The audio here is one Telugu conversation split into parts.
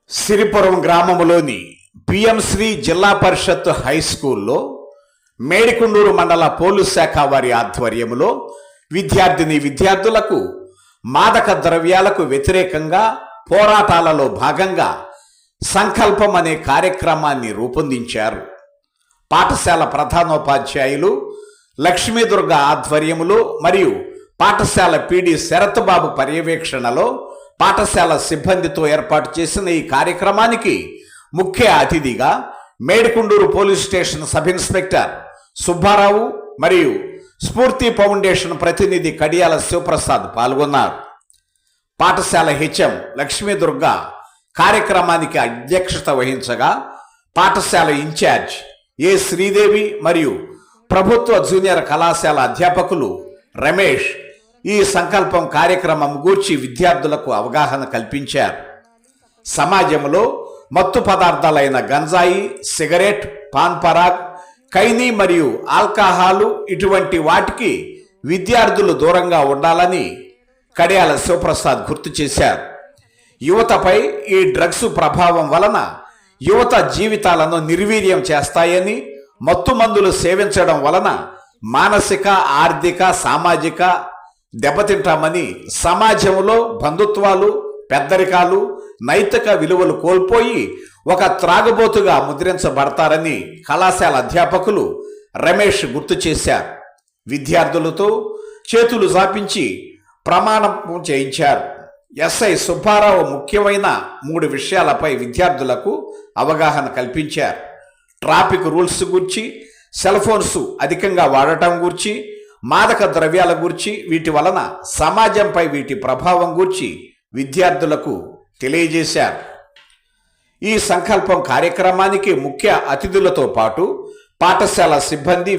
సిరిపురం గ్రామంలోని పిఎం శ్రీ జిల్లా పరిషత్ హై స్కూల్లో మేడికుండూరు మండల పోలీస్ శాఖ వారి ఆధ్వర్యంలో విద్యార్థులకు మాదక ద్రవ్యాలకు వ్యతిరేకంగా పోరాటాలలో భాగంగా సంకల్పం అనే కార్యక్రమాన్ని రూపొందించారు. పాఠశాల ప్రధానోపాధ్యాయులు లక్ష్మీదుర్గ ఆధ్వర్యములో మరియు పాఠశాల పీడి శరత్ బాబు పర్యవేక్షణలో పాఠశాల సిబ్బందితో ఏర్పాటు చేసిన ఈ కార్యక్రమానికి ముఖ్య అతిథిగా Medikunduru police station sub inspector Subbarao మరియు స్ఫూర్తి ఫౌండేషన్ ప్రతినిధి కడియాల శివప్రసాద్ పాల్గొన్నారు. పాఠశాల హెచ్ఎం లక్ష్మీదుర్గ కార్యక్రమానికి అధ్యక్షత వహించగా పాఠశాల ఇన్ఛార్జ్ ఏ శ్రీదేవి మరియు ప్రభుత్వ జూనియర్ కళాశాల అధ్యాపకులు రమేష్ ఈ సంకల్పం కార్యక్రమం గూర్చి విద్యార్థులకు అవగాహన కల్పించారు. సమాజంలో మత్తు పదార్థాలైన గంజాయి, సిగరెట్, పాన్ పరాగ్, ఖైనీ మరియు ఆల్కహాలు ఇటువంటి వాటికి విద్యార్థులు దూరంగా ఉండాలని కడియాల శివప్రసాద్ గుర్తు చేశారు. యువతపై ఈ డ్రగ్స్ ప్రభావం వలన యువత జీవితాలను నిర్వీర్యం చేస్తాయని, మత్తు మందులు సేవించడం వలన మానసిక, ఆర్థిక, సామాజిక దెబ్బతింటామని, సమాజంలో బంధుత్వాలు, పెద్దరికాలు, నైతిక విలువలు కోల్పోయి ఒక త్రాగుబోతుగా ముద్రించబడతారని కళాశాల అధ్యాపకులు రమేష్ గుర్తు చేశారు. విద్యార్థులతో చేతులు చాపించి ప్రమాణం చేయించారు. ఎస్ఐ సుబ్బారావు ముఖ్యమైన 3 విషయాలపై విద్యార్థులకు అవగాహన కల్పించారు. ట్రాఫిక్ రూల్స్ గురించి, సెల్ ఫోన్స్ అధికంగా వాడటం గురించి, మాదక ద్రవ్యాల గురించి, వీటి వలన సమాజంపై వీటి ప్రభావం గురించి విద్యార్థులకు తెలియజేశారు. ఈ సంకల్పం కార్యక్రమానికి ముఖ్య అతిథులతో పాటు పాఠశాల సిబ్బంది,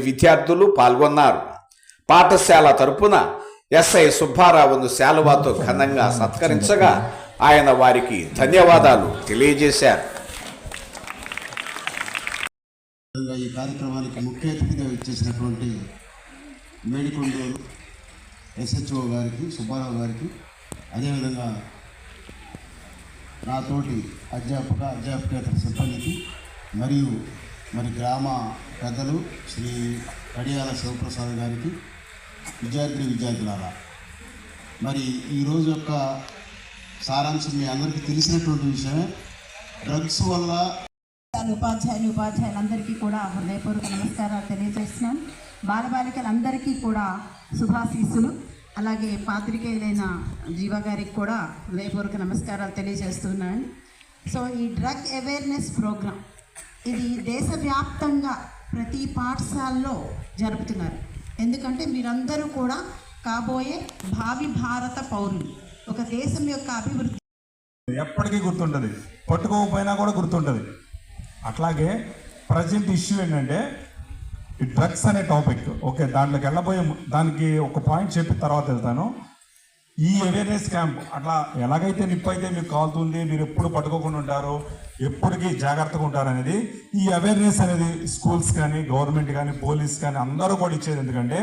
విద్యార్థులు పాల్గొన్నారు. పాఠశాల తరపున ఎస్ఐ సుబ్బారావును శాలువాతో ఘనంగా సత్కరించగా ఆయన వారికి ధన్యవాదాలు తెలియజేశారు. ఈ కార్యక్రమానికి ముఖ్య అతిథిగా ఇచ్చేసినటువంటి మేడికొండూరు ఎస్హెచ్ఓ గారికి, సుబ్బారావు గారికి, అదేవిధంగా నాతోటి అధ్యాపకేతర సిబ్బందికి మరియు గ్రామ పెద్దలు శ్రీ కడియాల శివప్రసాద్ గారికి, విద్యార్థులారా, ఈరోజు యొక్క సారాంశం మీ అందరికీ తెలిసినటువంటి విషయమే. డ్రగ్స్ వల్ల ఉపాధ్యాయులందరికీ కూడా హృదయపూర్వక నమస్కారాలు తెలియజేస్తున్నాను. బాలబాలికలందరికీ కూడా శుభాశీస్సులు. అలాగే పాత్రికేయులైన జీవ గారికి కూడా హృదయపూర్వక నమస్కారాలు తెలియజేస్తున్నాను. సో ఈ డ్రగ్ అవేర్నెస్ ప్రోగ్రాం ఇది దేశవ్యాప్తంగా ప్రతి పాఠశాలలో జరుపుతున్నారు. ఎందుకంటే మీరందరూ కూడా కాబోయే భావి భారత పౌరులు. ఒక దేశం యొక్క అభివృద్ధి ఎప్పటికీ గుర్తుంటుంది, పట్టుకోకపోయినా కూడా గుర్తుంటుంది. అట్లాగే ప్రజెంట్ ఇష్యూ ఏంటంటే ఈ డ్రగ్స్ అనే టాపిక్. ఓకే, దాంట్లోకి వెళ్ళబోయే దానికి ఒక పాయింట్ చెప్పిన తర్వాత వెళ్తాను. ఈ అవేర్నెస్ క్యాంప్ అట్లా ఎలాగైతే నిప్పు అయితే మీకు కాలుతుంది, మీరు ఎప్పుడు పట్టుకోకుండా ఉంటారు, ఎప్పటికీ జాగ్రత్తగా ఉంటారు అనేది ఈ అవేర్నెస్ అనేది స్కూల్స్ కానీ, గవర్నమెంట్ కానీ, పోలీస్ కానీ అందరూ కూడా ఇచ్చేది. ఎందుకంటే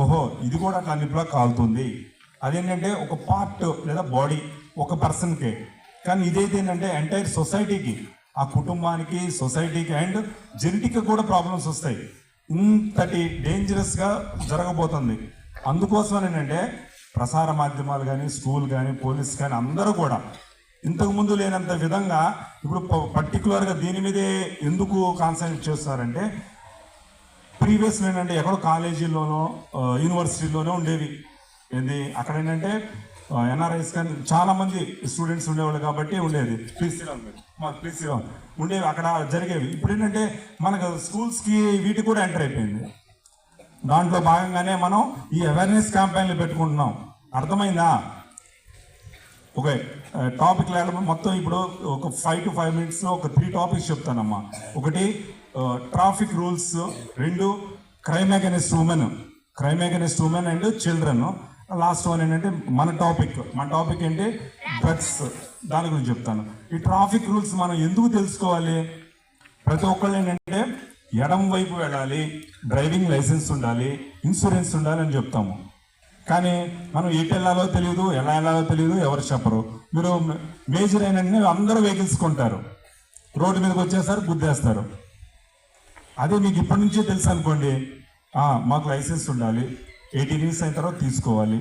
ఓహో ఇది కూడా అట్లా నిప్పులా కాలుతుంది, అదేంటంటే ఒక పార్ట్ లేదా బాడీ ఒక పర్సన్కే, కానీ ఇదైతే ఏంటంటే ఎంటైర్ సొసైటీకి, ఆ కుటుంబానికి, సొసైటీకి అండ్ జెనెటిక్ కూడా ప్రాబ్లమ్స్ వస్తాయి. ఇంతటి డేంజరస్గా జరగబోతుంది. అందుకోసం ఏంటంటే ప్రసార మాధ్యమాలు కానీ, స్కూల్ కానీ, పోలీస్ కానీ అందరూ కూడా ఇంతకుముందు లేనంత విధంగా ఇప్పుడు పర్టికులర్గా దీని మీదే ఎందుకు కాన్సన్ట్రేట్ చేస్తారంటే, ప్రీవియస్లో ఏంటంటే ఎక్కడో కాలేజీల్లోనో యూనివర్సిటీలోనో ఉండేవి. ఏంది అక్కడ ఏంటంటే ఎన్ఆర్ఐస్ కానీ చాలామంది స్టూడెంట్స్ ఉండేవాళ్ళు కాబట్టి ఉండేది. ప్లీజ్ ఉండేవి, అక్కడ జరిగేవి. ఇప్పుడు ఏంటంటే మనకు స్కూల్స్కి వీటి కూడా ఎంటర్ అయిపోయింది. దాంట్లో భాగంగానే మనం ఈ అవేర్నెస్ క్యాంపెయిన్లు పెట్టుకుంటున్నాం. అర్థమైందా? ఓకే, టాపిక్ మొత్తం ఇప్పుడు ఒక 5 to 5 minutes ఒక 3 టాపిక్స్ చెప్తానమ్మా. ఒకటి traffic rules, 2 crime against women and children, last one ఏంటంటే మన టాపిక్ ఏంటి డ్రగ్స్, దాని గురించి చెప్తాను. ఈ ట్రాఫిక్ రూల్స్ మనం ఎందుకు తెలుసుకోవాలి? ప్రతి ఒక్కళ్ళు ఏంటంటే ఎడం వైపు వెళ్ళాలి, డ్రైవింగ్ లైసెన్స్ ఉండాలి, ఇన్సూరెన్స్ ఉండాలి అని చెప్తాము. కానీ మనం ఎటు వెళ్ళాలో తెలియదు, ఎలా వెళ్ళాలో తెలియదు, ఎవరు చెప్పరు. మీరు మేజర్ అయిన అందరూ వెహికల్స్ కొంటారు, రోడ్డు మీదకి వచ్చేసారు, గుద్దేస్తారు. అదే మీకు ఇప్పటి నుంచే తెలుసు అనుకోండి, మాకు లైసెన్స్ ఉండాలి, 18 years అయిన తర్వాత తీసుకోవాలి,